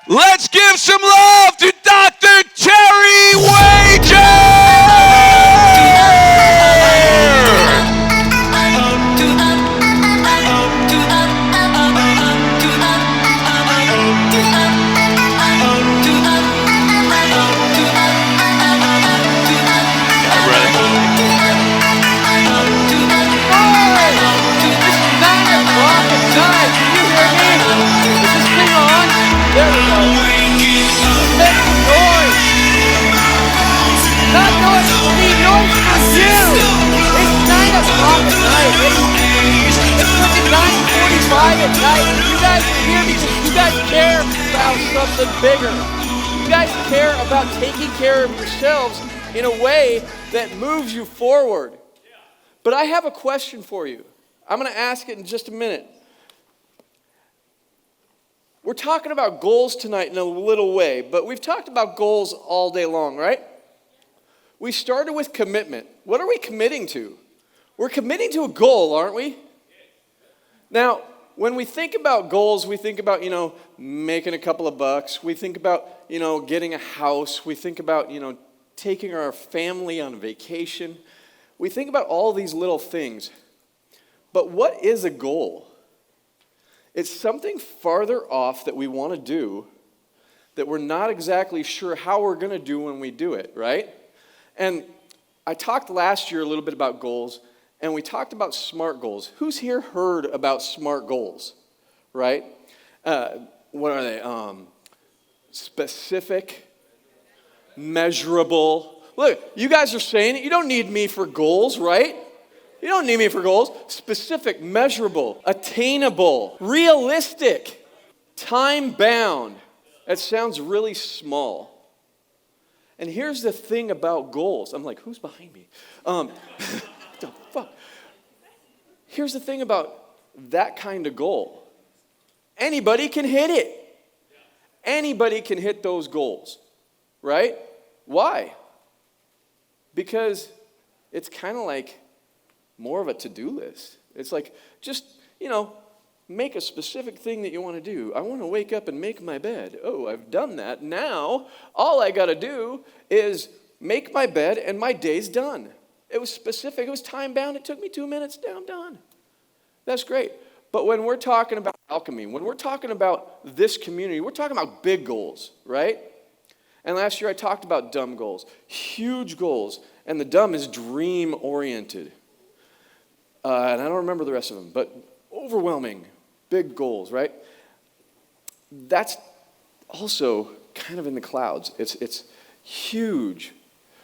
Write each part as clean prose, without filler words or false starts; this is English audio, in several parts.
Let's give some love to Dr. Terry Wager! At night, you guys are here because you guys care about something bigger. You guys care about taking care of yourselves in a way that moves you forward. But I have a question for you. I'm going to ask it in just a minute. We're talking about goals tonight in a little way, but we've talked about goals all day long, right? We started with commitment. What are we committing to? We're committing to a goal, aren't we? Now, when we think about goals, we think about, making a couple of bucks. We think about, getting a house. We think about, taking our family on vacation. We think about all these little things. But what is a goal? It's something farther off that we want to do that we're not exactly sure how we're going to do when we do it, right? And I talked last year a little bit about goals. And we talked about SMART goals. Who's here heard about SMART goals, right? What are they? Specific, measurable. Look, you guys are saying it. You don't need me for goals, right? You don't need me for goals. Specific, measurable, attainable, realistic, time-bound. That sounds really small. And here's the thing about goals. I'm like, who's behind me? The fuck? Here's the thing about that kind of goal. Anybody can hit it. Anybody can hit those goals, right? Why? Because it's kind of like more of a to-do list. It's like, just, make a specific thing that you want to do. I want to wake up and make my bed. Oh, I've done that. Now, all I got to do is make my bed and my day's done. It was specific. It was time-bound. It took me 2 minutes. Now I'm done. That's great. But when we're talking about alchemy, when we're talking about this community, we're talking about big goals, right? And last year I talked about dumb goals, huge goals. And the dumb is dream-oriented. And I don't remember the rest of them, but overwhelming, big goals, right? That's also kind of in the clouds. It's huge.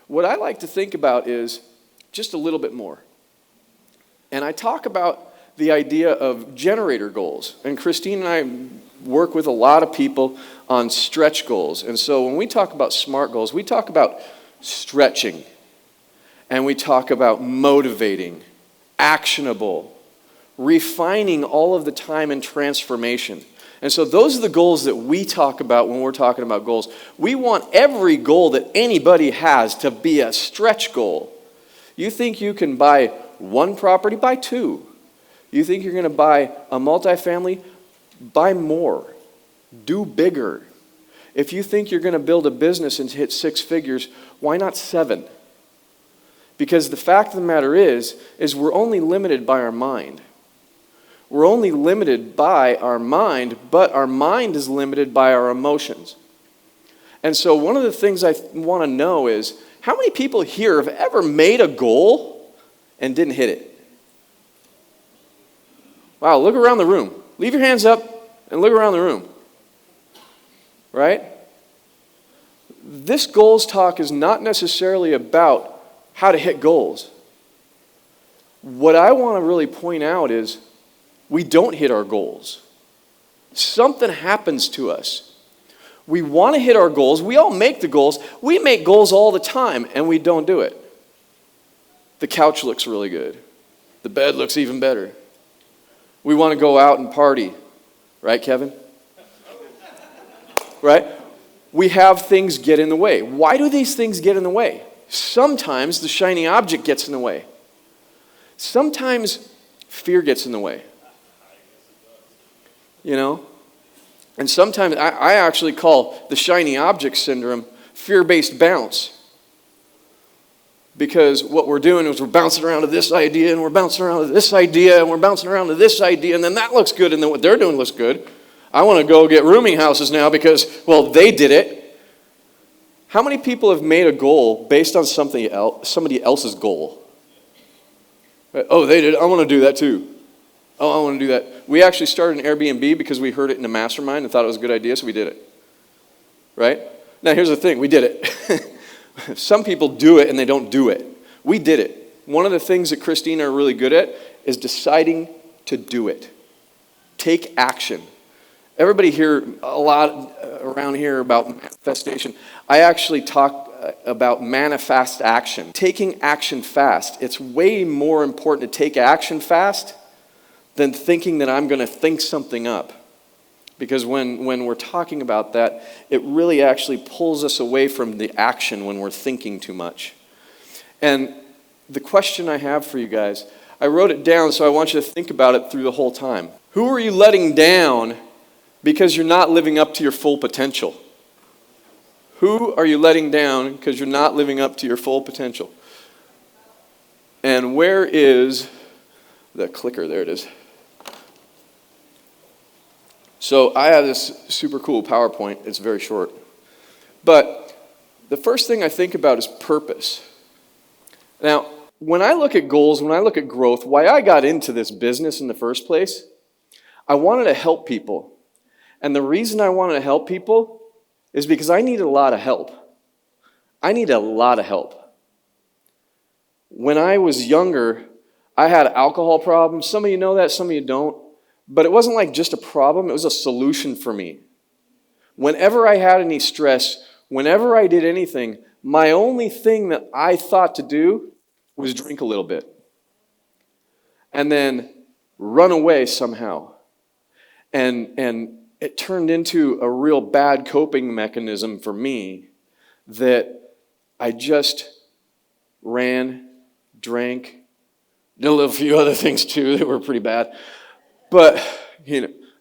What I like to think about is just a little bit more. And I talk about the idea of generator goals. And Christine and I work with a lot of people on stretch goals. And so when we talk about SMART goals, we talk about stretching. And we talk about motivating, actionable, refining all of the time and transformation. And so those are the goals that we talk about when we're talking about goals. We want every goal that anybody has to be a stretch goal. You think you can buy one property? Buy two. You think you're going to buy a multifamily? Buy more. Do bigger. If you think you're going to build a business and hit 6 figures, why not 7? Because the fact of the matter is we're only limited by our mind. We're only limited by our mind, but our mind is limited by our emotions. And so one of the things I want to know is, how many people here have ever made a goal and didn't hit it? Wow, look around the room. Leave your hands up and look around the room. Right? This goals talk is not necessarily about how to hit goals. What I want to really point out is we don't hit our goals. Something happens to us. We want to hit our goals. We all make the goals. We make goals all the time, and we don't do it. The couch looks really good. The bed looks even better. We want to go out and party. Right, Kevin? Right? We have things get in the way. Why do these things get in the way? Sometimes the shiny object gets in the way. Sometimes fear gets in the way. And sometimes I actually call the shiny object syndrome fear-based bounce. Because what we're doing is we're bouncing around to this idea, and we're bouncing around to this idea, and we're bouncing around to this idea, and then that looks good, and then what they're doing looks good. I want to go get rooming houses now because, well, they did it. How many people have made a goal based on somebody else's goal? Oh, they did. I want to do that too. Oh, I want to do that. We actually started an Airbnb because we heard it in a mastermind and thought it was a good idea, so we did it. Right? Now, here's the thing. We did it. Some people do it and they don't do it. We did it. One of the things that Christine are really good at is deciding to do it. Take action. Everybody hear a lot around here about manifestation. I actually talk about manifest action. Taking action fast. It's way more important to take action fast than thinking that I'm going to think something up. Because when we're talking about that, it really actually pulls us away from the action when we're thinking too much. And the question I have for you guys, I wrote it down so I want you to think about it through the whole time. Who are you letting down because you're not living up to your full potential? Who are you letting down because you're not living up to your full potential? And where is the clicker? There it is. So I have this super cool PowerPoint. It's very short. But the first thing I think about is purpose. Now, when I look at goals, when I look at growth, why I got into this business in the first place, I wanted to help people. And the reason I wanted to help people is because I needed a lot of help. I needed a lot of help. When I was younger, I had alcohol problems. Some of you know that, some of you don't. But it wasn't like just a problem, it was a solution for me. Whenever I had any stress, whenever I did anything, my only thing that I thought to do was drink a little bit. And then run away somehow. And it turned into a real bad coping mechanism for me that I just ran, drank, did a little few other things too that were pretty bad. But,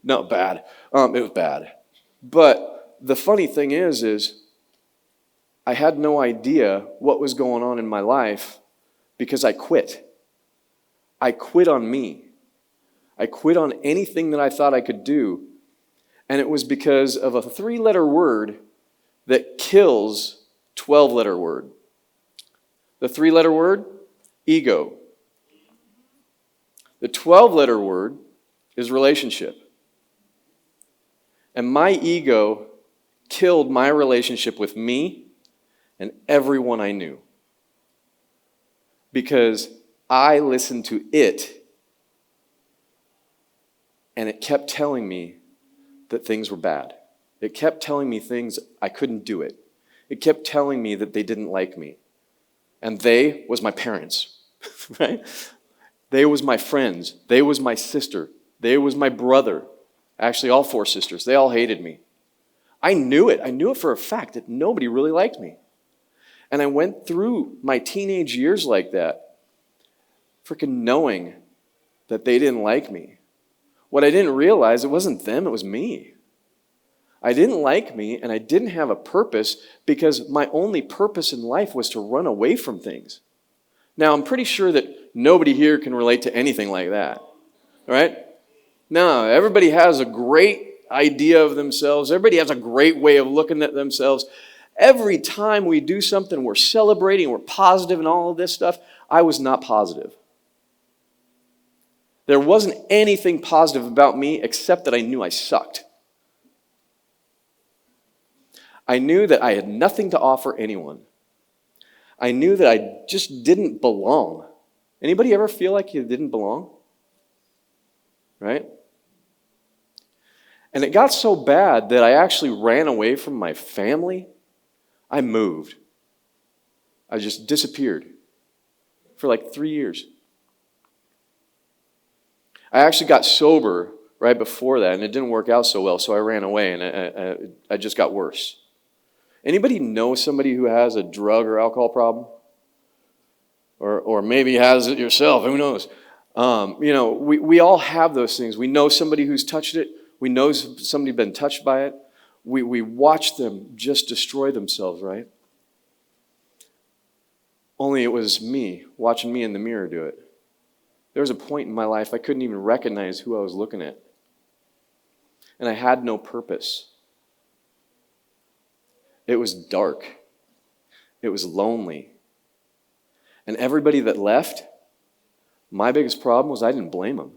not bad. It was bad. But the funny thing is I had no idea what was going on in my life because I quit. I quit on me. I quit on anything that I thought I could do. And it was because of a 3-letter word that kills 12-letter word. The 3-letter word, ego. The 12-letter word is relationship. And my ego killed my relationship with me and everyone I knew. Because I listened to it, and it kept telling me that things were bad. It kept telling me things I couldn't do it. It kept telling me that they didn't like me. And they was my parents, right? They was my friends. They was my sister. They was my brother. Actually, all 4 sisters. They all hated me. I knew it. I knew it for a fact that nobody really liked me. And I went through my teenage years like that, freaking knowing that they didn't like me. What I didn't realize, it wasn't them, it was me. I didn't like me, and I didn't have a purpose because my only purpose in life was to run away from things. Now, I'm pretty sure that nobody here can relate to anything like that, right? No, everybody has a great idea of themselves. Everybody has a great way of looking at themselves. Every time we do something, we're celebrating, we're positive and all of this stuff. I was not positive. There wasn't anything positive about me except that I knew I sucked. I knew that I had nothing to offer anyone. I knew that I just didn't belong. Anybody ever feel like you didn't belong? Right? And it got so bad that I actually ran away from my family. I moved. I just disappeared for like 3 years. I actually got sober right before that, and it didn't work out so well, so I ran away, and I just got worse. Anybody know somebody who has a drug or alcohol problem? Or maybe has it yourself, who knows? We all have those things. We know somebody who's touched it. We know somebody been touched by it. We watch them just destroy themselves, right? Only it was me, watching me in the mirror do it. There was a point in my life I couldn't even recognize who I was looking at. And I had no purpose. It was dark. It was lonely. And everybody that left, my biggest problem was I didn't blame them.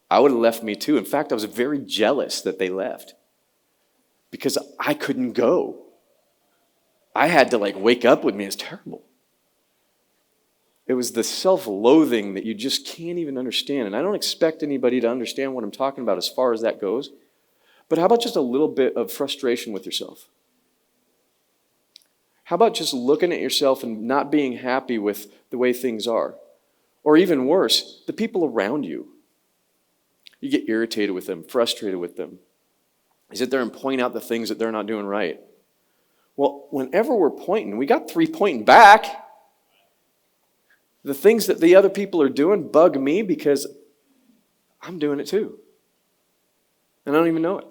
I would have left me too. In fact, I was very jealous that they left because I couldn't go. I had to wake up with me. It's terrible. It was the self-loathing that you just can't even understand. And I don't expect anybody to understand what I'm talking about as far as that goes. But how about just a little bit of frustration with yourself? How about just looking at yourself and not being happy with the way things are? Or even worse, the people around you. You get irritated with them, frustrated with them. You sit there and point out the things that they're not doing right. Well, whenever we're pointing, we got 3 pointing back. The things that the other people are doing bug me because I'm doing it too. And I don't even know it.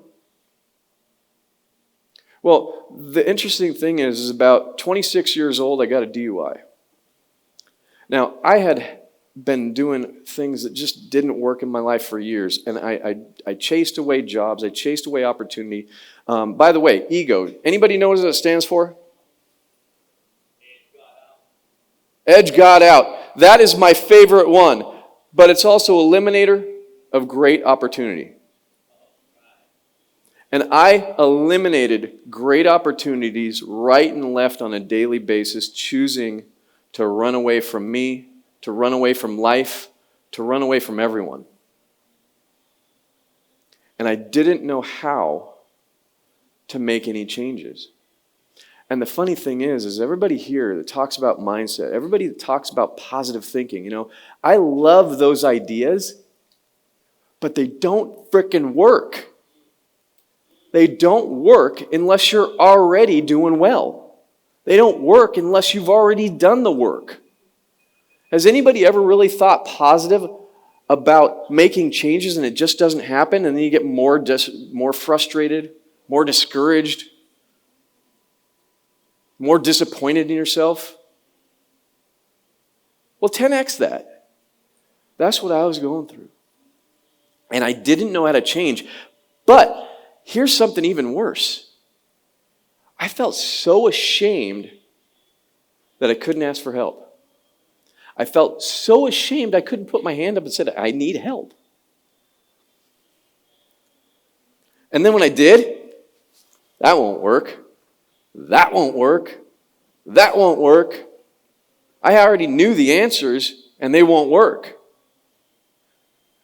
Well, the interesting thing is about 26 years old, I got a DUI. Now, I had been doing things that just didn't work in my life for years, and I chased away jobs, I chased away opportunity. By the way, ego, anybody know what it stands for? Edge God out. That is my favorite one, but it's also eliminator of great opportunity. And I eliminated great opportunities right and left on a daily basis, choosing to run away from me, to run away from life, to run away from everyone. And I didn't know how to make any changes. And the funny thing is everybody here that talks about mindset, everybody that talks about positive thinking, I love those ideas, but they don't frickin' work. They don't work unless you're already doing well. They don't work unless you've already done the work. Has anybody ever really thought positive about making changes and it just doesn't happen, and then you get more frustrated, more discouraged, more disappointed in yourself? Well, 10x that. That's what I was going through. And I didn't know how to change. But here's something even worse. I felt so ashamed that I couldn't ask for help. I felt so ashamed I couldn't put my hand up and say, I need help. And then when I did, that won't work. That won't work. That won't work. I already knew the answers, and they won't work.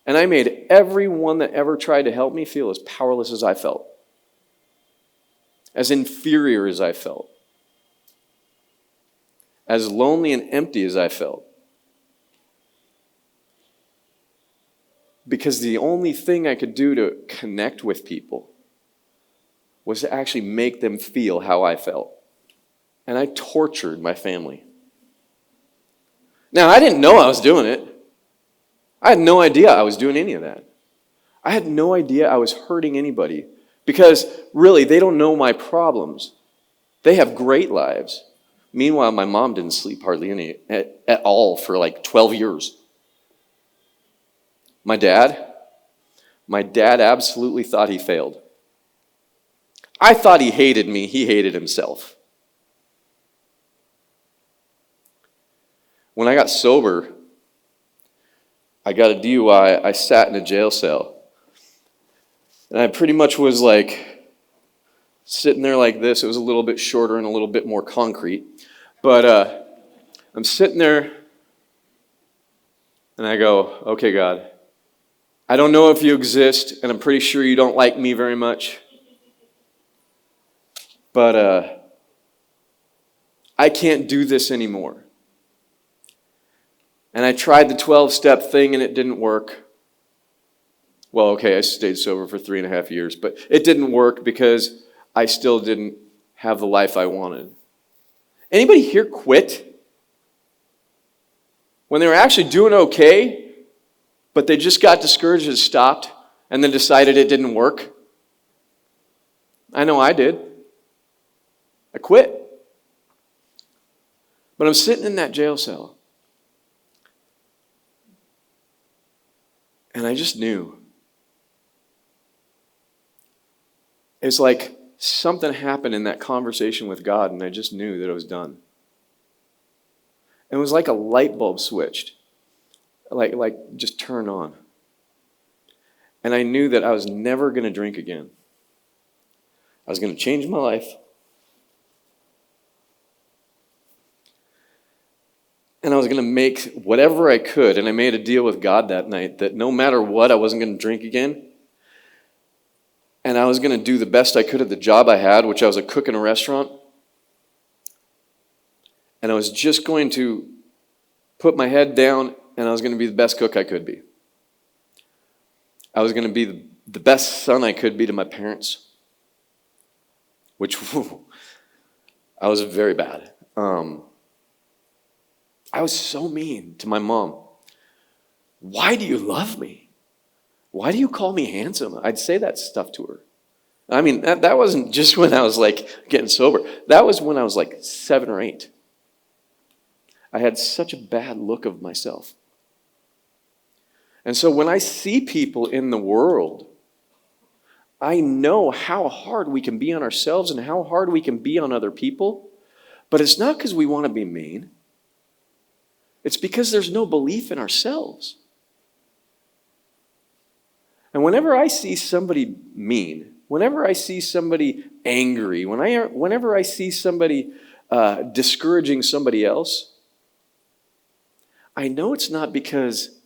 And I made everyone that ever tried to help me feel as powerless as I felt, as inferior as I felt, as lonely and empty as I felt. Because the only thing I could do to connect with people was to actually make them feel how I felt. And I tortured my family. Now, I didn't know I was doing it. I had no idea I was doing any of that. I had no idea I was hurting anybody because really they don't know my problems. They have great lives. Meanwhile, my mom didn't sleep hardly any at all for 12 years. My dad absolutely thought he failed. I thought he hated me. He hated himself. When I got sober, I got a DUI. I sat in a jail cell. And I pretty much was sitting there like this. It was a little bit shorter and a little bit more concrete. But I'm sitting there and I go, okay, God, I don't know if you exist, and I'm pretty sure you don't like me very much. But I can't do this anymore. And I tried the 12-step thing, and it didn't work. Well, okay, I stayed sober for 3.5 years, but it didn't work because I still didn't have the life I wanted. Anybody here quit? When they were actually doing okay, but they just got discouraged and stopped, and then decided it didn't work? I know I did. I quit. But I'm sitting in that jail cell. And I just knew. It's like something happened in that conversation with God, and I just knew that it was done. And it was like a light bulb switched. Like just turned on. And I knew that I was never going to drink again. I was going to change my life. And I was going to make whatever I could. And I made a deal with God that night that no matter what, I wasn't going to drink again. And I was going to do the best I could at the job I had, which I was a cook in a restaurant. And I was just going to put my head down, and I was going to be the best cook I could be. I was going to be the best son I could be to my parents, which I was very bad. I was so mean to my mom. Why do you love me? Why do you call me handsome? I'd say that stuff to her. I mean, that wasn't just when I was like getting sober. That was when I was like 7 or 8. I had such a bad look of myself. And so when I see people in the world, I know how hard we can be on ourselves and how hard we can be on other people. But it's not because we want to be mean. It's because there's no belief in ourselves. And whenever I see somebody mean, whenever I see somebody angry, whenever I see somebody discouraging somebody else, I know it's not because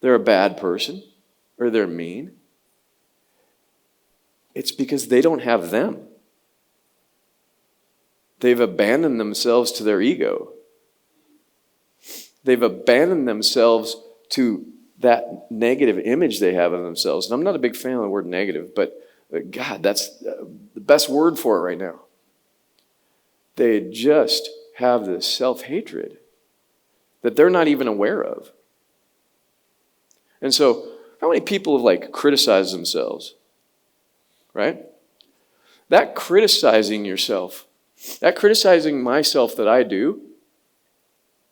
they're a bad person or they're mean. It's because they don't have them. They've abandoned themselves to their ego. They've abandoned themselves to that negative image they have of themselves. And I'm not a big fan of the word negative, but God, that's the best word for it right now. They just have this self-hatred that they're not even aware of. And so, how many people have like criticized themselves? Right? That criticizing yourself, that criticizing myself that I do,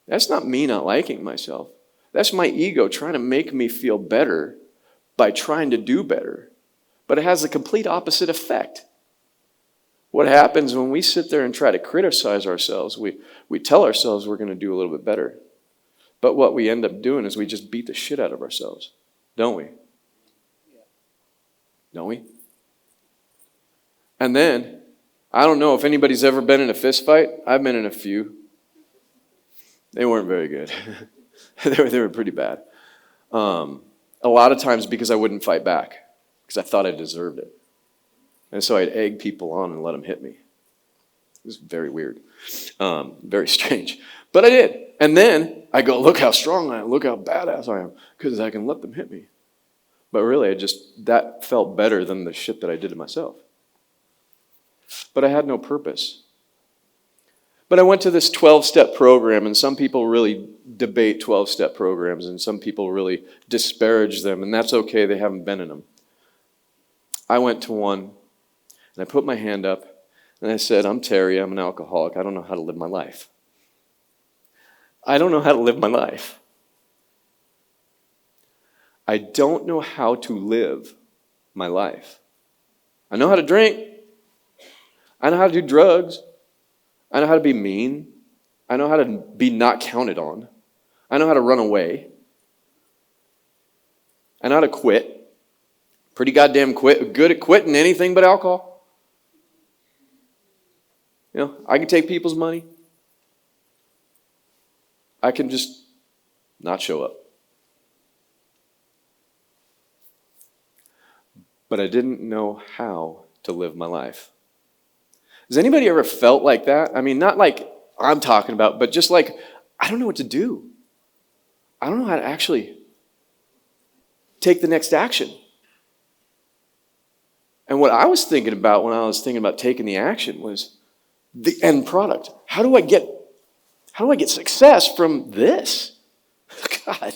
that's not me not liking myself. That's my ego trying to make me feel better by trying to do better. But it has a complete opposite effect. What happens when we sit there and try to criticize ourselves, we tell ourselves we're going to do a little bit better. But what we end up doing is we just beat the shit out of ourselves, don't we? Don't we? And then, I don't know if anybody's ever been in a fist fight. I've been in a few. They weren't very good. They were pretty bad. A lot of times because I wouldn't fight back, because I thought I deserved it. And so I'd egg people on and let them hit me. It was very weird. Very strange. But I did. And then I go, look how strong I am, look how badass I am, because I can let them hit me. But really, that felt better than the shit that I did to myself. But I had no purpose. But I went to this 12-step program, and some people really debate 12-step programs, and some people really disparage them, and that's okay, they haven't been in them. I went to one, and I put my hand up, and I said, I'm Terry, I'm an alcoholic, I don't know how to live my life. I don't know how to live my life. I don't know how to live my life. I know how to drink. I know how to do drugs. I know how to be mean. I know how to be not counted on. I know how to run away. I know how to quit. Pretty goddamn good at quitting anything but alcohol. You know, I can take people's money. I can just not show up. But I didn't know how to live my life. Has anybody ever felt like that? I mean, not like I'm talking about, but just like, I don't know what to do. I don't know how to actually take the next action. And what I was thinking about when I was thinking about taking the action was the end product. How do I get success from this? God.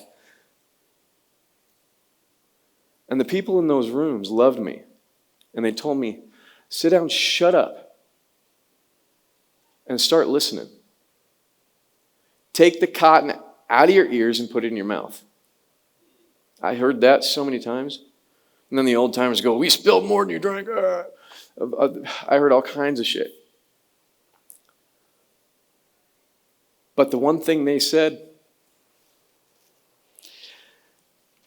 And the people in those rooms loved me. And they told me, sit down, shut up, and start listening. Take the cotton out of your ears and put it in your mouth. I heard that so many times. And then the old timers go, we spilled more than you drank. I heard all kinds of shit. But the one thing they said,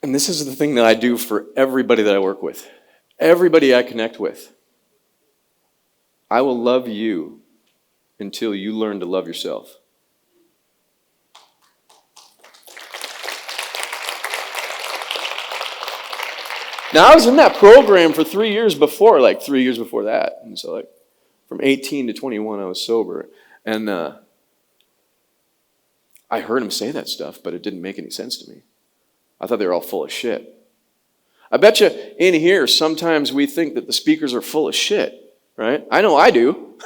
and this is the thing that I do for everybody that I work with, everybody I connect with, I will love you until you learn to love yourself. Now, I was in that program for 3 years before, like 3 years before that. And so, like, from 18 to 21, I was sober. And I heard him say that stuff, but it didn't make any sense to me. I thought they were all full of shit. I bet you in here, sometimes we think that the speakers are full of shit, right? I know I do.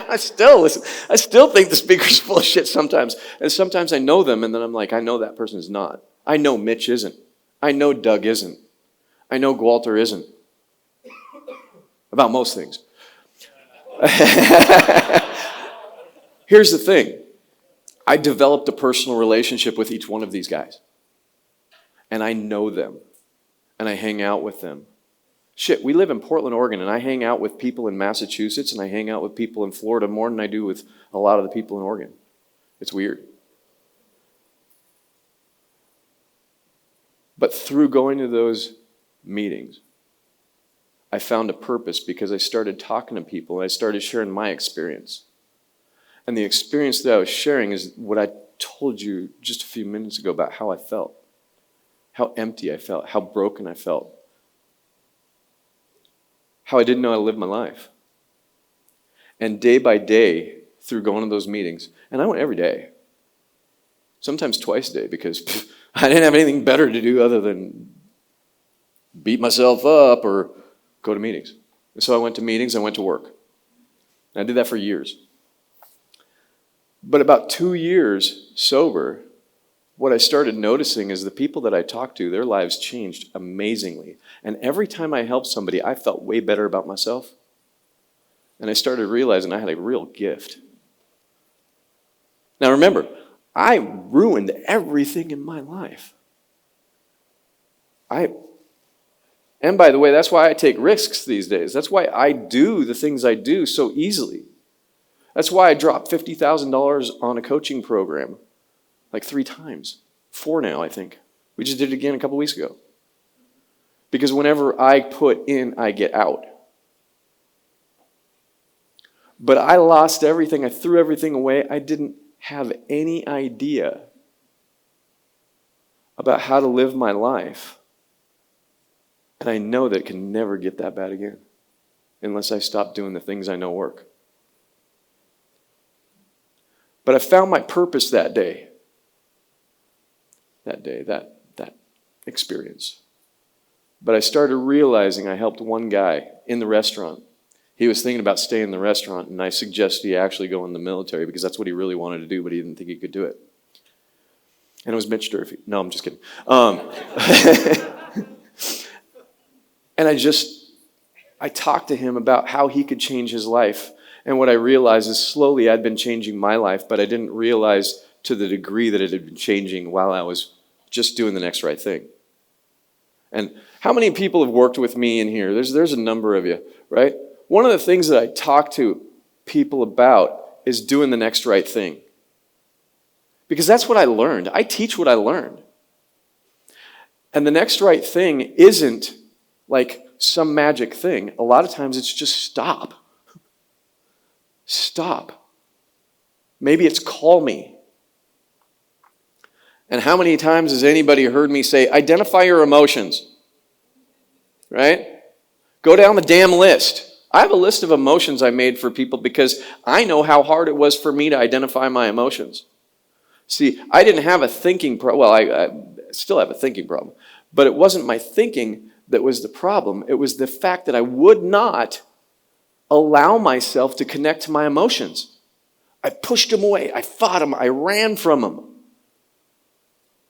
I still think the speaker's full of shit sometimes. And sometimes I know them, and then I'm like, I know that person is not. I know Mitch isn't. I know Doug isn't. I know Walter isn't. About most things. Here's the thing. I developed a personal relationship with each one of these guys. And I know them. And I hang out with them. Shit, we live in Portland, Oregon, and I hang out with people in Massachusetts, and I hang out with people in Florida more than I do with a lot of the people in Oregon. It's weird. But through going to those meetings, I found a purpose because I started talking to people and I started sharing my experience. And the experience that I was sharing is what I told you just a few minutes ago about how I felt, how empty I felt, how broken I felt, how I didn't know how to live my life. And day by day, through going to those meetings, and I went every day, sometimes twice a day, because I didn't have anything better to do other than beat myself up or go to meetings. And so I went to meetings, I went to work. And I did that for years. But about 2 years sober, what I started noticing is the people that I talked to, their lives changed amazingly. And every time I helped somebody, I felt way better about myself. And I started realizing I had a real gift. Now remember, I ruined everything in my life. And by the way, that's why I take risks these days. That's why I do the things I do so easily. That's why I dropped $50,000 on a coaching program like 3 times. 4 now, I think. We just did it again a couple weeks ago. Because whenever I put in, I get out. But I lost everything. I threw everything away. I didn't have any idea about how to live my life. And I know that it can never get that bad again unless I stop doing the things I know work. But I found my purpose that day. That experience. But I started realizing I helped one guy in the restaurant. He was thinking about staying in the restaurant, and I suggested he actually go in the military because that's what he really wanted to do, but he didn't think he could do it. And it was Mitch Durfee. No, I'm just kidding. And I talked to him about how he could change his life. And what I realized is slowly I'd been changing my life, but I didn't realize to the degree that it had been changing while I was just doing the next right thing. And how many people have worked with me in here? There's a number of you, right? One of the things that I talk to people about is doing the next right thing. Because that's what I learned. I teach what I learned. And the next right thing isn't like some magic thing. A lot of times it's just stop. Stop. Maybe it's call me. And how many times has anybody heard me say, identify your emotions? Right? Go down the damn list. I have a list of emotions I made for people because I know how hard it was for me to identify my emotions. See, I didn't have a thinking problem. Well, I still have a thinking problem. But it wasn't my thinking that was the problem. It was the fact that I would not allow myself to connect to my emotions. I pushed them away. I fought them. I ran from them.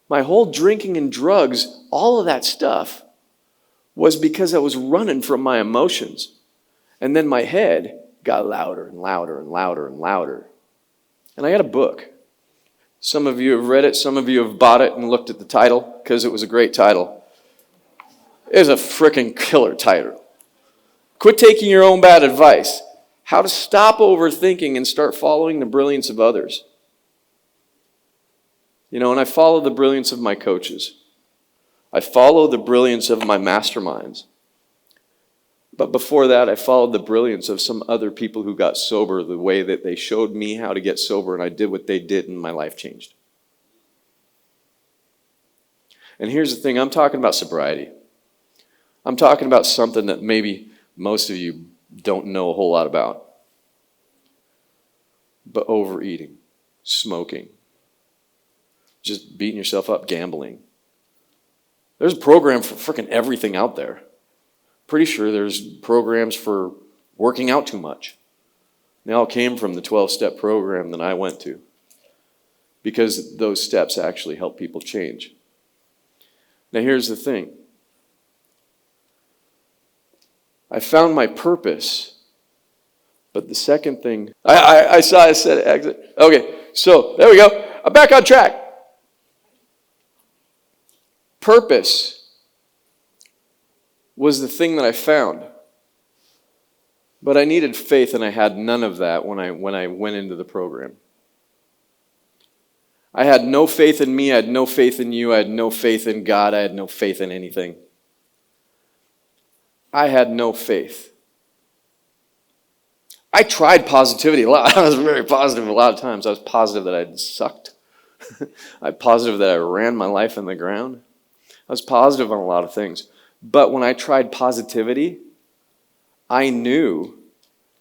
My whole drinking and drugs, all of that stuff, was because I was running from my emotions. And then my head got louder and louder and louder and louder. And I got a book. Some of you have read it. Some of you have bought it and looked at the title because it was a great title. It was a freaking killer title. Quit taking your own bad advice. How to stop overthinking and start following the brilliance of others. And I follow the brilliance of my coaches. I follow the brilliance of my masterminds. But before that, I followed the brilliance of some other people who got sober the way that they showed me how to get sober, and I did what they did, and my life changed. And here's the thing, I'm talking about sobriety. I'm talking about something that maybe most of you don't know a whole lot about. But overeating, smoking, just beating yourself up, gambling. There's a program for freaking everything out there. Pretty sure there's programs for working out too much. They all came from the 12-step program that I went to, because those steps actually help people change. Now here's the thing. I found my purpose, but the second thing, I said exit. Okay, so there we go. I'm back on track. Purpose was the thing that I found. But I needed faith, and I had none of that when I went into the program. I had no faith in me, I had no faith in you, I had no faith in God, I had no faith in anything. I had no faith. I tried positivity a lot. I was very positive a lot of times. I was positive that I sucked. I was positive that I ran my life in the ground. I was positive on a lot of things. But when I tried positivity, I knew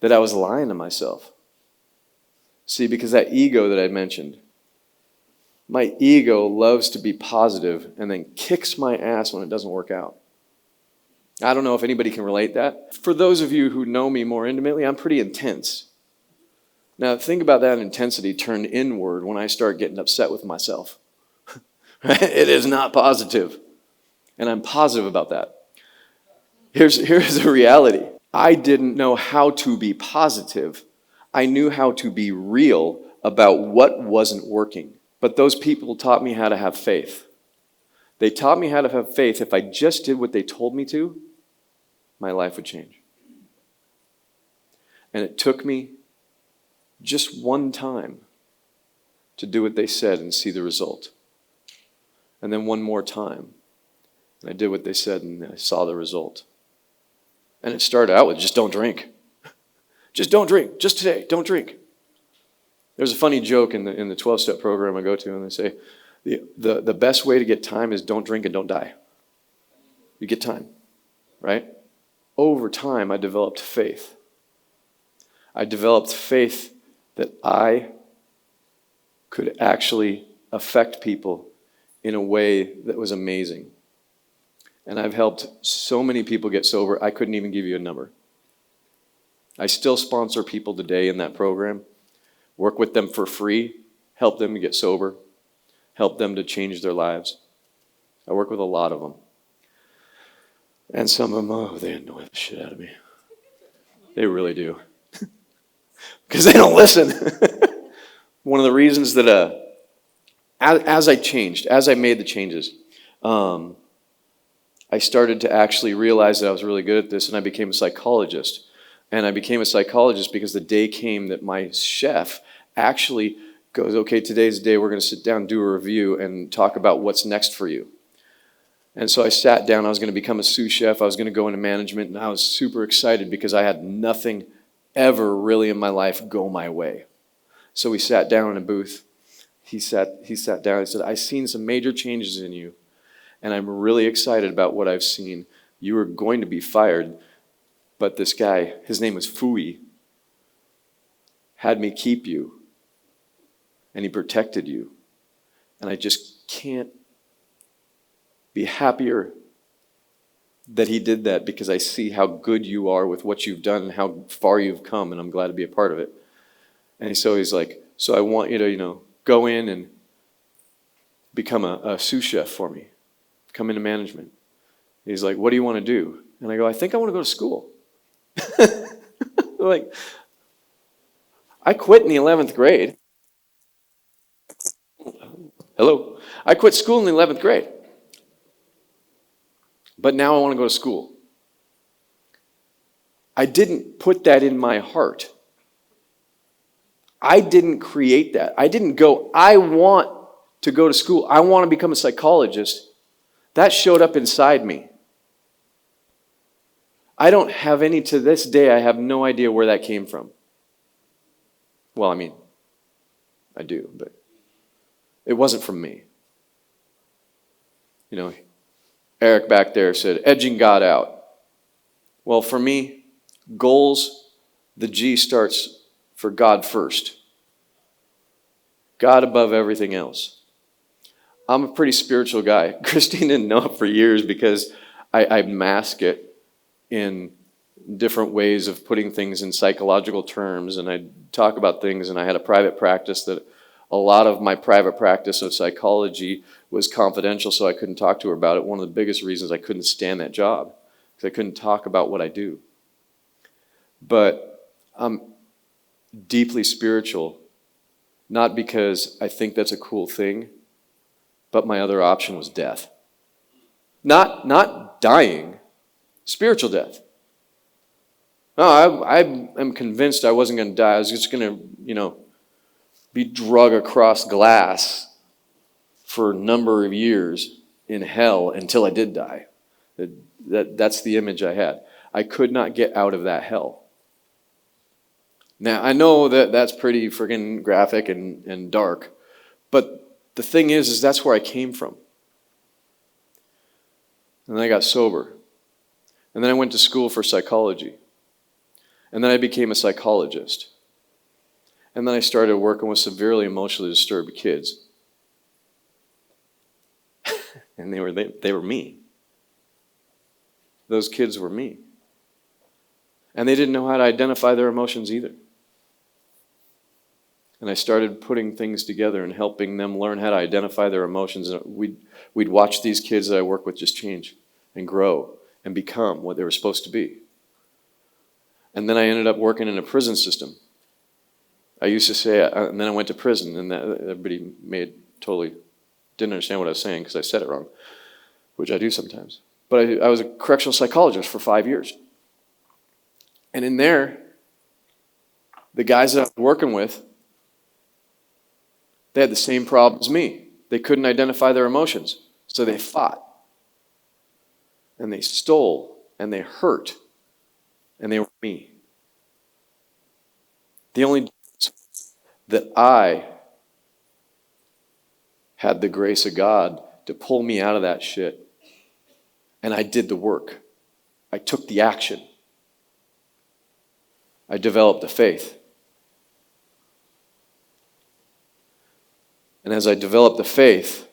that I was lying to myself. See, because that ego that I mentioned, my ego loves to be positive and then kicks my ass when it doesn't work out. I don't know if anybody can relate that. For those of you who know me more intimately, I'm pretty intense. Now think about that intensity turned inward when I start getting upset with myself. It is not positive. And I'm positive about that. Here's the reality. I didn't know how to be positive. I knew how to be real about what wasn't working. But those people taught me how to have faith. They taught me how to have faith. If I just did what they told me to, my life would change. And it took me just one time to do what they said and see the result. And then one more time. And I did what they said and I saw the result. And it started out with just don't drink. Just don't drink. Just today, don't drink. There's a funny joke in the 12-step program I go to, and they say, the best way to get time is don't drink and don't die. You get time, right? Over time, I developed faith. I developed faith that I could actually affect people in a way that was amazing. And I've helped so many people get sober, I couldn't even give you a number. I still sponsor people today in that program, work with them for free, help them to get sober, help them to change their lives. I work with a lot of them. And some of them, they annoy the shit out of me. They really do. Because they don't listen. One of the reasons that as I changed, as I made the changes, I started to actually realize that I was really good at this, and I became a psychologist. And I became a psychologist because the day came that my chef actually goes, okay, today's the day we're going to sit down, do a review, and talk about what's next for you. And so I sat down, I was going to become a sous chef, I was going to go into management, and I was super excited because I had nothing ever really in my life go my way. So we sat down in a booth. He sat down and said, I've seen some major changes in you, and I'm really excited about what I've seen. You were going to be fired, but this guy, his name was Fui, had me keep you, and he protected you. And I just can't be happier that he did that, because I see how good you are with what you've done and how far you've come, and I'm glad to be a part of it. And so he's like, so I want you to, go in and become a sous chef for me. Come into management. He's like, what do you want to do? And I go, I think I want to go to school. Like, I quit in the 11th grade. Hello. I quit school in the 11th grade. But now I want to go to school. I didn't put that in my heart. I didn't create that. I didn't go, I want to go to school. I want to become a psychologist. That showed up inside me. I don't have any, to this day, I have no idea where that came from. Well, I mean, I do, but it wasn't from me. You know, Eric back there said, edging God out. Well, for me, goals, the G starts for God first. God above everything else. I'm a pretty spiritual guy. Christine didn't know it for years because I mask it in different ways of putting things in psychological terms, and I talk about things, and I had a private practice that a lot of my private practice of psychology was confidential, so I couldn't talk to her about it. One of the biggest reasons I couldn't stand that job, because I couldn't talk about what I do. But I'm deeply spiritual, not because I think that's a cool thing, but my other option was death. Not dying, spiritual death. No, I am convinced I wasn't going to die. I was just going to, be drug across glass for a number of years in hell until I did die. That's the image I had. I could not get out of that hell. Now, I know that that's pretty friggin' graphic and dark, but the thing is that's where I came from. And then I got sober. And then I went to school for psychology. And then I became a psychologist. And then I started working with severely emotionally disturbed kids. And they were me. Those kids were me. And they didn't know how to identify their emotions either. And I started putting things together and helping them learn how to identify their emotions. And we'd watch these kids that I work with just change and grow and become what they were supposed to be. And then I ended up working in a prison system. I used to say, and then I went to prison, and everybody didn't understand what I was saying because I said it wrong, which I do sometimes. But I was a correctional psychologist for 5 years. And in there, the guys that I was working with, they had the same problem as me. They couldn't identify their emotions, so they fought. And they stole, and they hurt, and they were me. The only difference that I had the grace of God to pull me out of that shit, and I did the work. I took the action. I developed the faith. And as I developed the faith,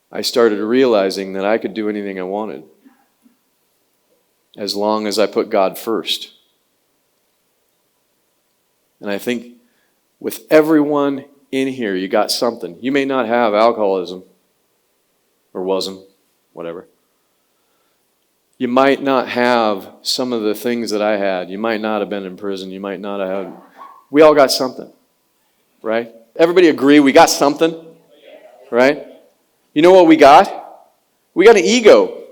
I started realizing that I could do anything I wanted as long as I put God first. And I think with everyone in here, you got something. You may not have alcoholism or wasn't, whatever. You might not have some of the things that I had. You might not have been in prison. You might not have. We all got something, right? Everybody agree we got something, right? You know what we got? We got an ego.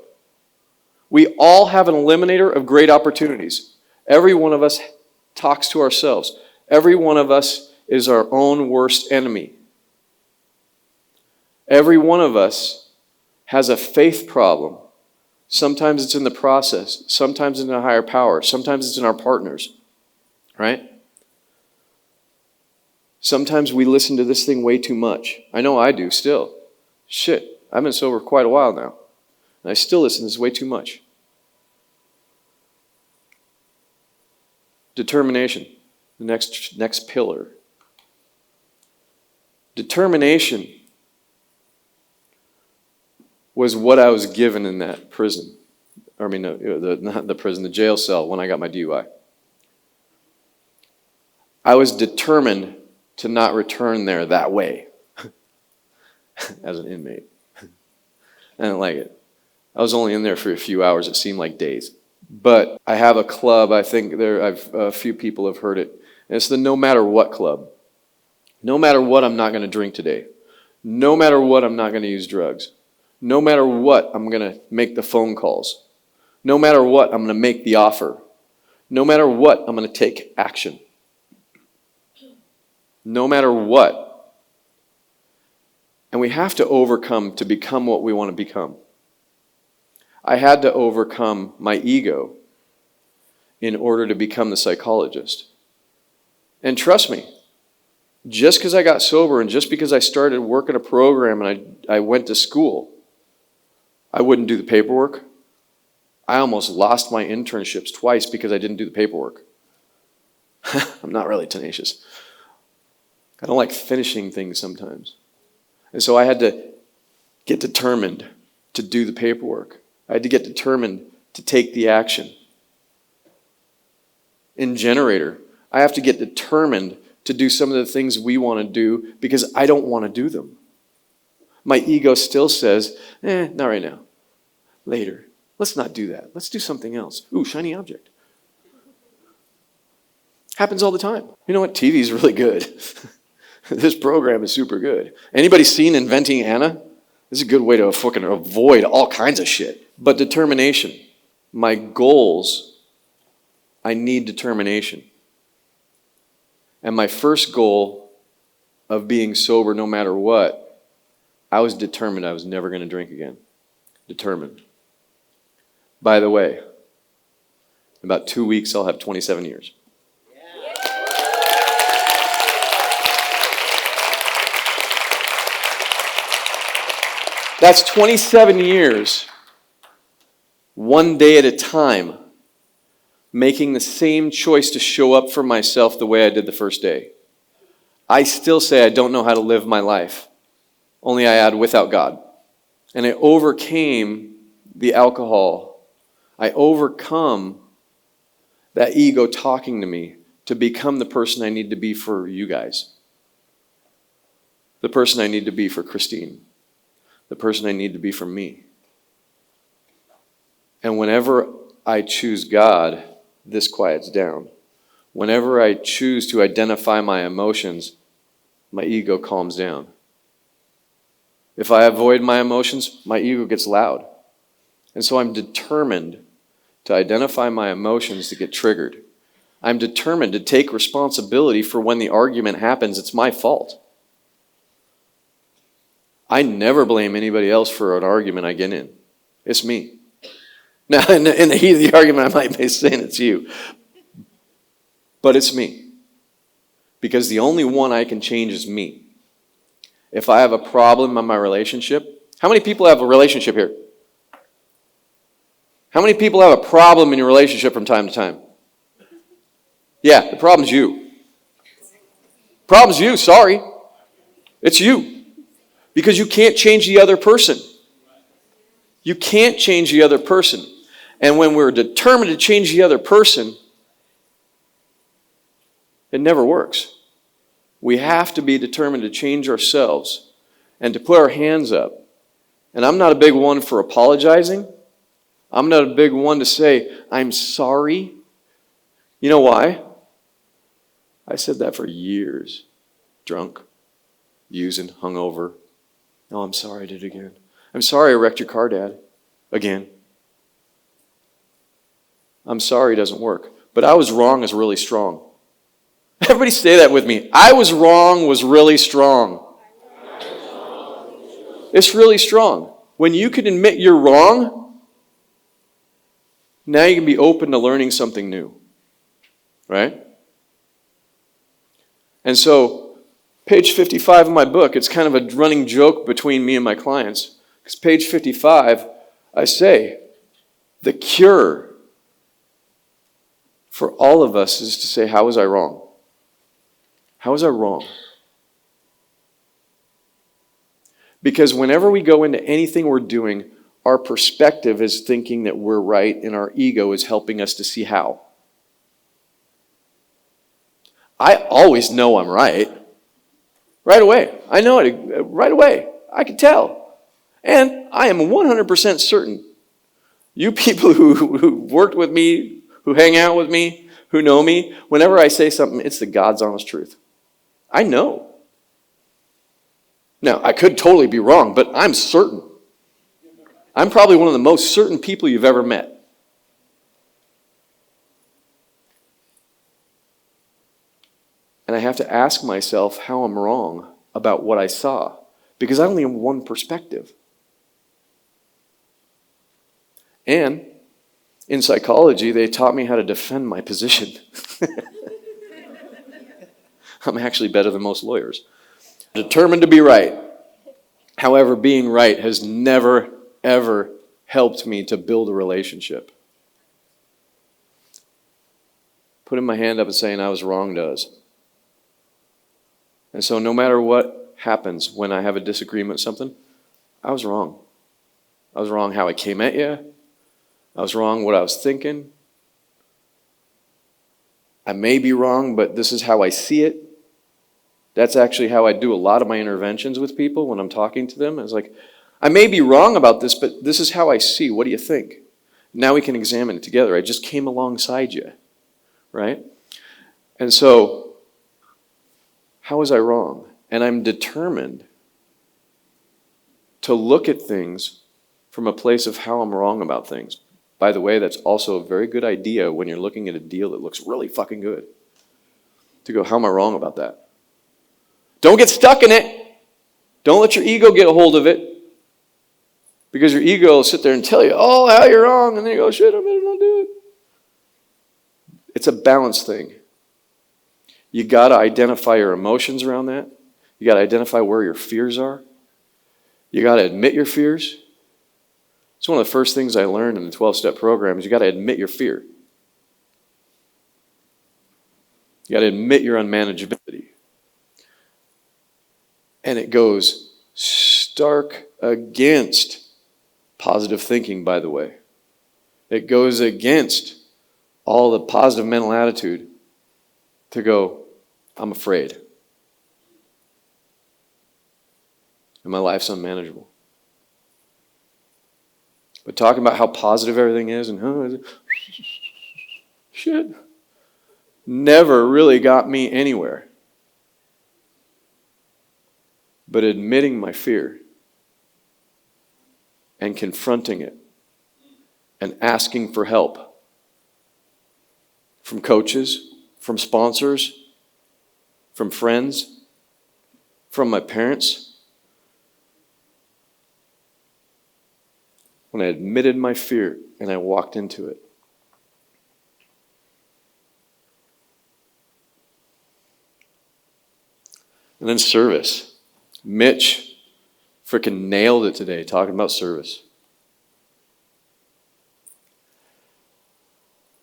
We all have an eliminator of great opportunities. Every one of us talks to ourselves. Every one of us is our own worst enemy. Every one of us has a faith problem. Sometimes it's in the process. Sometimes it's in a higher power. Sometimes it's in our partners, right? Sometimes we listen to this thing way too much. I know I do still. Shit, I've been sober quite a while now. And I still listen to this way too much. Determination, the next pillar. Determination was what I was given in that prison. Not the prison, the jail cell when I got my DUI. I was determined to not return there that way as an inmate. I didn't like it. I was only in there for a few hours. It seemed like days. But I have a club. I think a few people have heard it. And it's the no matter what club. No matter what, I'm not going to drink today. No matter what, I'm not going to use drugs. No matter what, I'm going to make the phone calls. No matter what, I'm going to make the offer. No matter what, I'm going to take action. No matter what. And we have to overcome to become what we want to become. I had to overcome my ego in order to become the psychologist. And trust me, just because I got sober and just because I started working a program and I went to school, I wouldn't do the paperwork. I almost lost my internships twice because I didn't do the paperwork. I'm not really tenacious. I don't like finishing things sometimes. And so I had to get determined to do the paperwork. I had to get determined to take the action. In Generator, I have to get determined to do some of the things we want to do because I don't want to do them. My ego still says, not right now. Later. Let's not do that. Let's do something else. Ooh, shiny object. Happens all the time. You know what? TV is really good. This program is super good. Anybody seen Inventing Anna? This is a good way to fucking avoid all kinds of shit. But determination. My goals, I need determination. And my first goal of being sober no matter what, I was determined I was never going to drink again. Determined. By the way, in about 2 weeks, I'll have 27 years. That's 27 years, one day at a time, making the same choice to show up for myself the way I did the first day. I still say I don't know how to live my life, only I add without God. And I overcame the alcohol. I overcome that ego talking to me to become the person I need to be for you guys. The person I need to be for Christine. The person I need to be for me. And whenever I choose God, this quiets down. Whenever I choose to identify my emotions, my ego calms down. If I avoid my emotions, my ego gets loud. And so I'm determined to identify my emotions to get triggered. I'm determined to take responsibility for when the argument happens, it's my fault. I never blame anybody else for an argument I get in. It's me. Now, in the heat of the argument, I might be saying it's you. But it's me. Because the only one I can change is me. If I have a problem in my relationship, how many people have a relationship here? How many people have a problem in your relationship from time to time? Yeah, the problem's you. Problem's you, sorry. It's you. Because you can't change the other person. You can't change the other person. And when we're determined to change the other person, it never works. We have to be determined to change ourselves and to put our hands up. And I'm not a big one for apologizing. I'm not a big one to say, I'm sorry. You know why? I said that for years. Drunk, using, hungover. Oh, I'm sorry I did it again. I'm sorry I wrecked your car, Dad. Again. I'm sorry doesn't work. But I was wrong is really strong. Everybody say that with me. I was wrong was really strong. It's really strong. When you can admit you're wrong, now you can be open to learning something new. Right? And so, page 55 of my book, it's kind of a running joke between me and my clients. Because page 55, I say, the cure for all of us is to say, how was I wrong? How was I wrong? Because whenever we go into anything we're doing, our perspective is thinking that we're right, and our ego is helping us to see how. I always know I'm right. Right away. I know it right away. I can tell. And I am 100% certain You people who worked with me, who hang out with me, who know me, whenever I say something, it's the God's honest truth. I know. Now, I could totally be wrong, but I'm certain. I'm probably one of the most certain people you've ever met. And I have to ask myself how I'm wrong about what I saw, because I only have one perspective. And in psychology, they taught me how to defend my position. I'm actually better than most lawyers. Determined to be right. However, being right has never, ever helped me to build a relationship. Putting my hand up and saying I was wrong does. And so no matter what happens when I have a disagreement with something, I was wrong. I was wrong how I came at you. I was wrong what I was thinking. I may be wrong, but this is how I see it. That's actually how I do a lot of my interventions with people when I'm talking to them. It's like, I may be wrong about this, but this is how I see. What do you think? Now we can examine it together. I just came alongside you, right? And so, how was I wrong? And I'm determined to look at things from a place of how I'm wrong about things. By the way, that's also a very good idea when you're looking at a deal that looks really fucking good. To go, how am I wrong about that? Don't get stuck in it. Don't let your ego get a hold of it. Because your ego will sit there and tell you, oh, how you're wrong. And then you go, shit, I better not do it. It's a balance thing. You got to identify your emotions around that. You got to identify where your fears are. You got to admit your fears. It's one of the first things I learned in the 12-step program is you got to admit your fear. You got to admit your unmanageability. And it goes stark against positive thinking, by the way. It goes against all the positive mental attitude to go, I'm afraid. And my life's unmanageable. But talking about how positive everything is and shit never really got me anywhere. But admitting my fear and confronting it and asking for help from coaches, from sponsors, from friends, from my parents. When I admitted my fear and I walked into it. And then service. Mitch freaking nailed it today talking about service.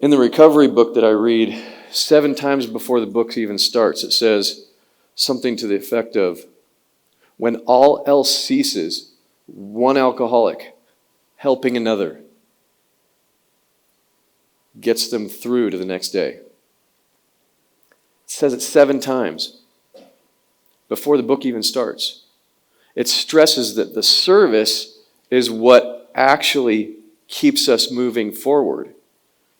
In the recovery book that I read, 7 times before the book even starts, it says something to the effect of, when all else ceases, one alcoholic helping another gets them through to the next day. It says it 7 times before the book even starts. It stresses that the service is what actually keeps us moving forward.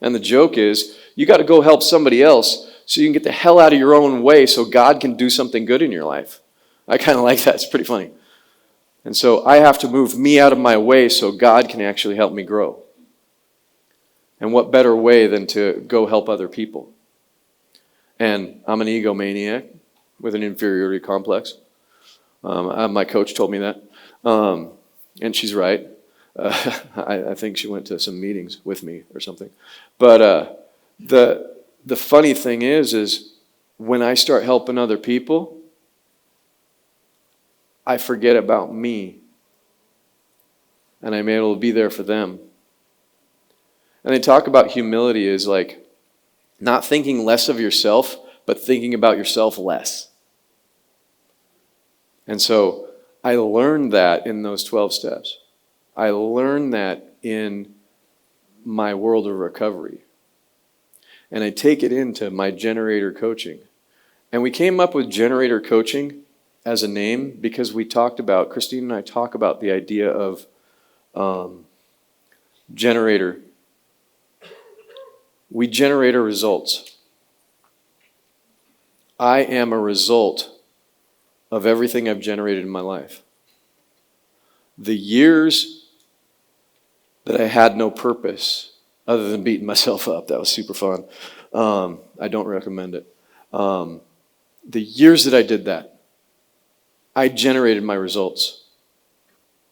And the joke is, you got to go help somebody else so you can get the hell out of your own way so God can do something good in your life. I kind of like that. It's pretty funny. And so I have to move me out of my way so God can actually help me grow. And what better way than to go help other people? And I'm an egomaniac with an inferiority complex. My coach told me that. And she's right. I think she went to some meetings with me or something. But the funny thing is when I start helping other people, I forget about me. And I'm able to be there for them. And they talk about humility as like not thinking less of yourself, but thinking about yourself less. And so I learned that in those 12 steps. I learned that in my world of recovery. And I take it into my Generator coaching. And we came up with Generator coaching as a name because we talked about, Christine and I talk about the idea of Generator. We generate our results. I am a result of everything I've generated in my life. The years that I had no purpose other than beating myself up, that was super fun. I don't recommend it. The years that I did that, I generated my results.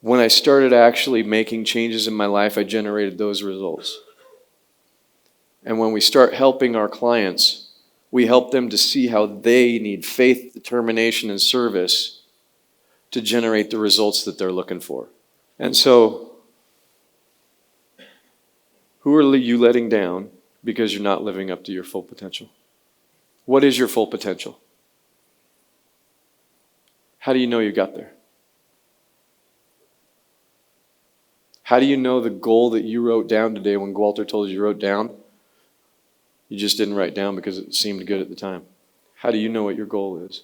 When I started actually making changes in my life, I generated those results. And when we start helping our clients, we help them to see how they need faith, determination, and service to generate the results that they're looking for. And so, who are you letting down because you're not living up to your full potential? What is your full potential? How do you know you got there? How do you know the goal that you wrote down today when Walter told you wrote down? You just didn't write down because it seemed good at the time. How do you know what your goal is?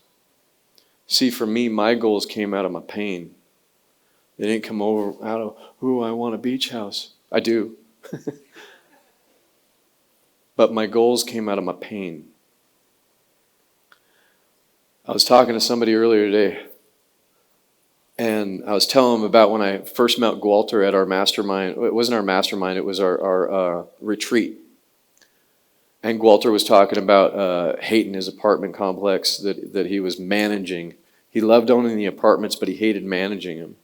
See, for me, my goals came out of my pain. They didn't come out of, ooh, I want a beach house. I do. But my goals came out of my pain. I was talking to somebody earlier today, and I was telling them about when I first met Walter at our mastermind. It wasn't our mastermind, it was our retreat. And Walter was talking about hating his apartment complex that he was managing. He loved owning the apartments, but he hated managing them.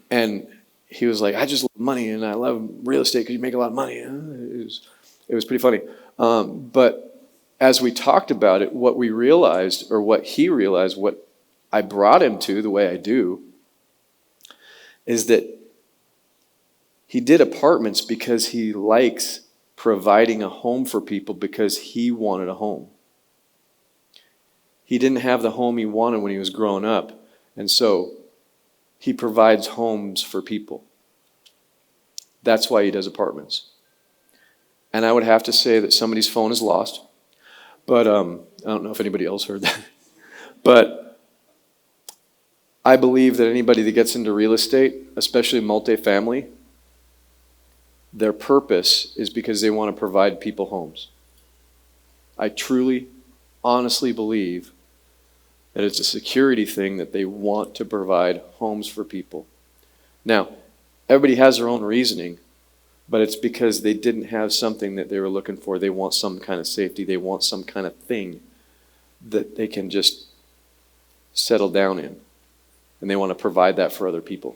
And he was like, I just love money, and I love real estate because you make a lot of money. It was pretty funny. But as we talked about it, what we realized, or what he realized, what I brought him to the way I do, is that he did apartments because he likes providing a home for people because he wanted a home. He didn't have the home he wanted when he was growing up, and so he provides homes for people. That's why he does apartments. And I would have to say that somebody's phone is lost. But I don't know if anybody else heard that. But I believe that anybody that gets into real estate, especially multifamily, their purpose is because they want to provide people homes. I truly, honestly believe that it's a security thing that they want to provide homes for people. Now, everybody has their own reasoning, but it's because they didn't have something that they were looking for. They want some kind of safety. They want some kind of thing that they can just settle down in. And they want to provide that for other people.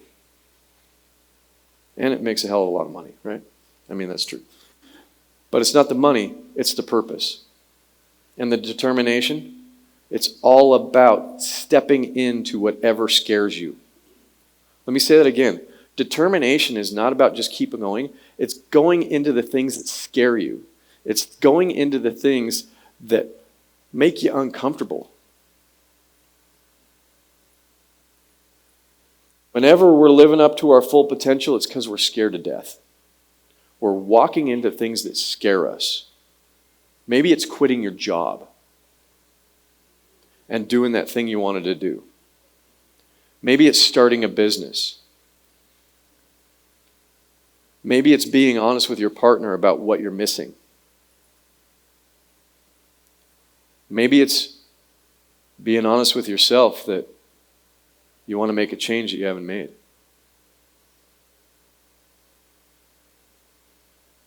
And it makes a hell of a lot of money, right? I mean, that's true. But it's not the money, it's the purpose. And the determination, it's all about stepping into whatever scares you. Let me say that again. Determination is not about just keeping going. It's going into the things that scare you. It's going into the things that make you uncomfortable. Whenever we're living up to our full potential, it's because we're scared to death. We're walking into things that scare us. Maybe it's quitting your job and doing that thing you wanted to do. Maybe it's starting a business. Maybe it's being honest with your partner about what you're missing. Maybe it's being honest with yourself that you want to make a change that you haven't made.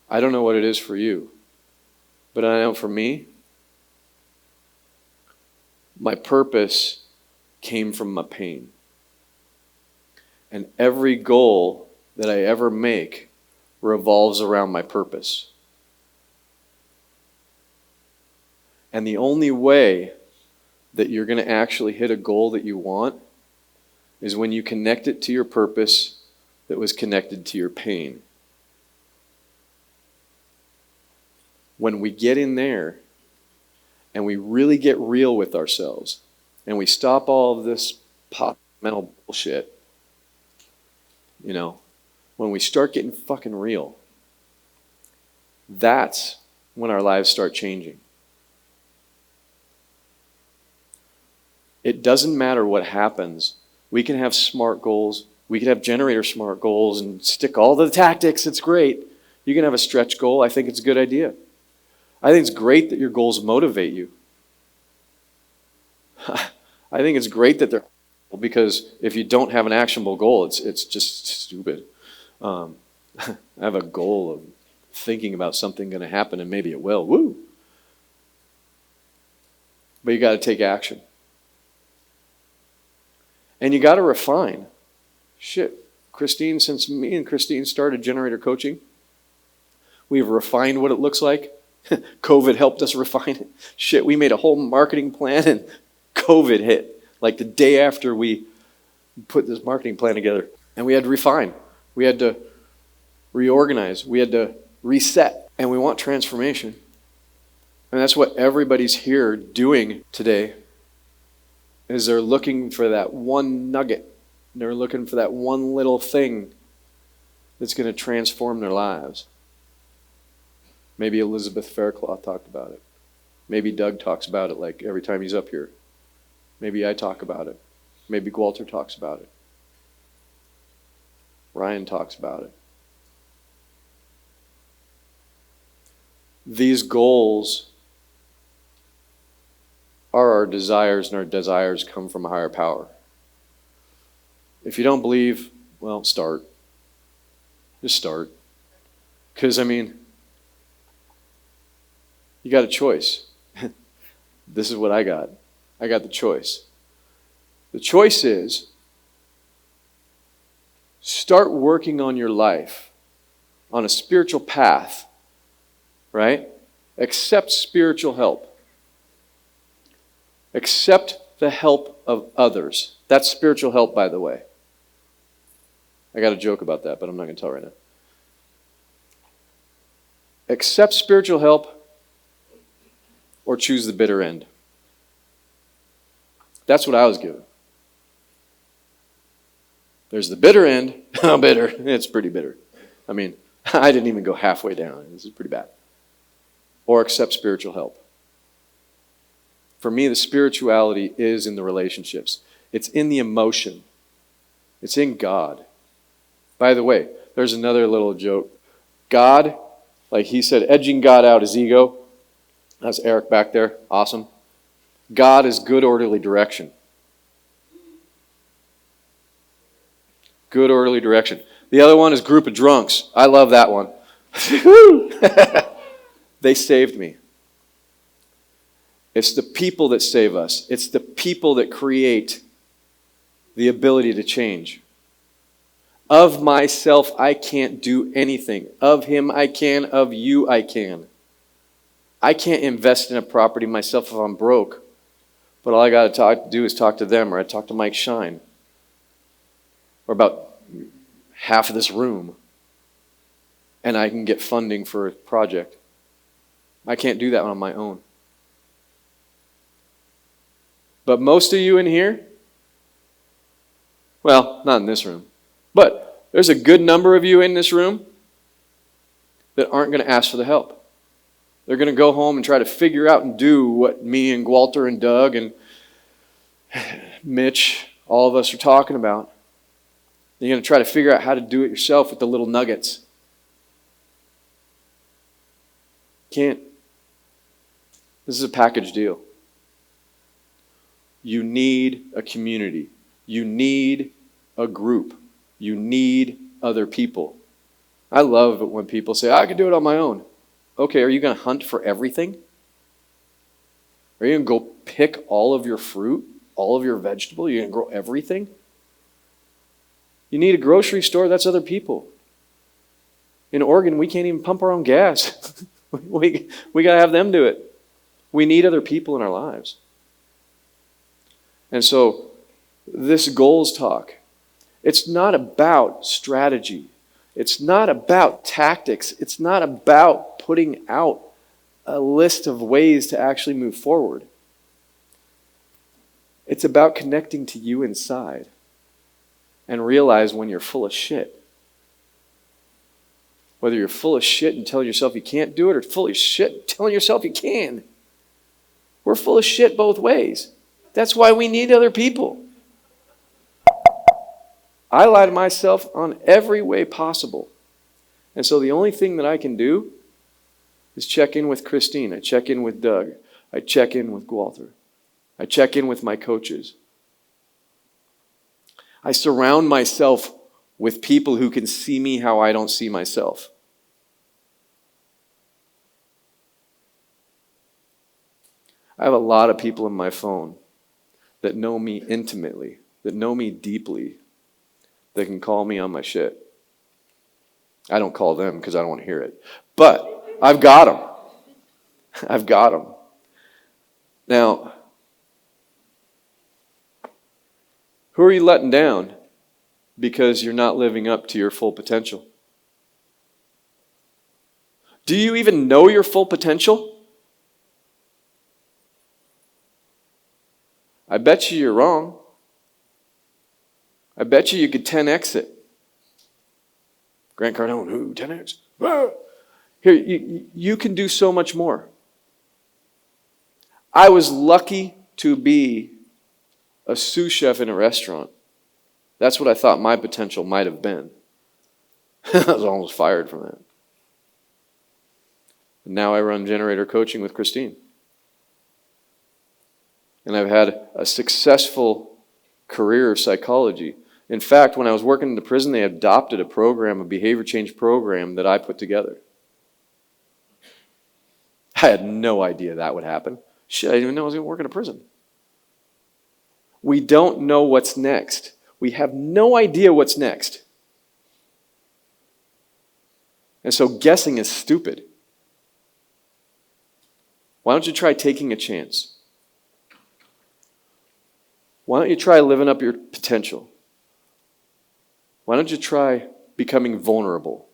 I don't know what it is for you, but I know for me, my purpose came from my pain. And every goal that I ever make revolves around my purpose. And the only way that you're going to actually hit a goal that you want is when you connect it to your purpose that was connected to your pain. When we get in there and we really get real with ourselves and we stop all of this pop mental bullshit, when we start getting fucking real, that's when our lives start changing. It doesn't matter what happens. We can have SMART goals, We could have Generator S.M.A.R.T goals and stick all the tactics. It's great. You can have a stretch goal. I think it's a good idea. I think it's great that your goals motivate you. I think it's great that they're, because if you don't have an actionable goal, it's just stupid. I have a goal of thinking about something going to happen, and maybe it will. Woo! But you got to take action. And you got to refine. Shit, Christine, since me and Christine started Generator Coaching, we've refined what it looks like. COVID helped us refine it. Shit, we made a whole marketing plan and COVID hit. Like the day after we put this marketing plan together. And we had to refine. We had to reorganize. We had to reset. And we want transformation. And that's what everybody's here doing today, is they're looking for that one nugget. They're looking for that one little thing that's going to transform their lives. Maybe Elizabeth Faircloth talked about it. Maybe Doug talks about it like every time he's up here. Maybe I talk about it. Maybe Walter talks about it. Ryan talks about it. These goals are our desires, and our desires come from a higher power. If you don't believe, well, start. Just start. Because, you got a choice. This is what I got. I got the choice. The choice is start working on your life on a spiritual path, right? Accept spiritual help. Accept the help of others. That's spiritual help, by the way. I got a joke about that, but I'm not going to tell right now. Accept spiritual help or choose the bitter end. That's what I was given. There's the bitter end. How bitter? It's pretty bitter. I didn't even go halfway down. This is pretty bad. Or accept spiritual help. For me, the spirituality is in the relationships. It's in the emotion. It's in God. By the way, there's another little joke. God, like he said, edging God out is ego. That's Eric back there. Awesome. God is good, orderly direction. Good, orderly direction. The other one is group of drunks. I love that one. They saved me. It's the people that save us. It's the people that create the ability to change. Of myself, I can't do anything. Of him, I can. Of you, I can. I can't invest in a property myself if I'm broke. But all I got to do is talk to them, or I talk to Mike Shine. Or about half of this room. And I can get funding for a project. I can't do that on my own. But most of you in here, well, not in this room, but there's a good number of you in this room that aren't going to ask for the help. They're going to go home and try to figure out and do what me and Walter and Doug and Mitch, all of us are talking about. You're going to try to figure out how to do it yourself with the little nuggets. Can't. This is a package deal. You need a community. You need a group. You need other people. I love it when people say, I can do it on my own. Okay, are you going to hunt for everything? Are you going to go pick all of your fruit, all of your vegetable? You're going to grow everything? You need a grocery store, that's other people. In Oregon, we can't even pump our own gas. we got to have them do it. We need other people in our lives. And so, this goals talk, it's not about strategy. It's not about tactics. It's not about putting out a list of ways to actually move forward. It's about connecting to you inside and realize when you're full of shit. Whether you're full of shit and telling yourself you can't do it, or full of shit and telling yourself you can. We're full of shit both ways. That's why we need other people. I lie to myself on every way possible. And so the only thing that I can do is check in with Christine. I check in with Doug. I check in with Walter. I check in with my coaches. I surround myself with people who can see me how I don't see myself. I have a lot of people in my phone that know me intimately, that know me deeply, that can call me on my shit. I don't call them because I don't want to hear it. But I've got them. I've got them. Now, who are you letting down because you're not living up to your full potential? Do you even know your full potential? I bet you're wrong. I bet you could 10x it. Grant Cardone, who? 10x? Here, you can do so much more. I was lucky to be a sous chef in a restaurant. That's what I thought my potential might have been. I was almost fired from that. And now I run Generator Coaching with Christine. And I've had a successful career of psychology. In fact, when I was working in the prison, they adopted a program, a behavior change program that I put together. I had no idea that would happen. Shit, I didn't even know I was going to work in a prison. We don't know what's next. We have no idea what's next. And so guessing is stupid. Why don't you try taking a chance? Why don't you try living up your potential? Why don't you try becoming vulnerable?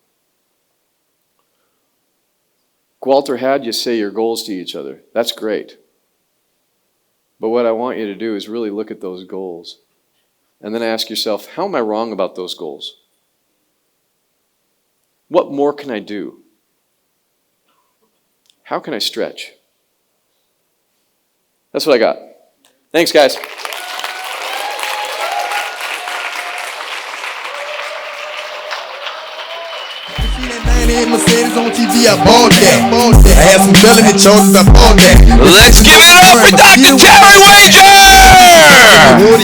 Walter had you say your goals to each other. That's great. But what I want you to do is really look at those goals and then ask yourself, how am I wrong about those goals? What more can I do? How can I stretch? That's what I got. Thanks, guys. Mercedes on TV, I bought that. I had some felony charges, I bought that. Let's give it up for Dr. Jerry Wager!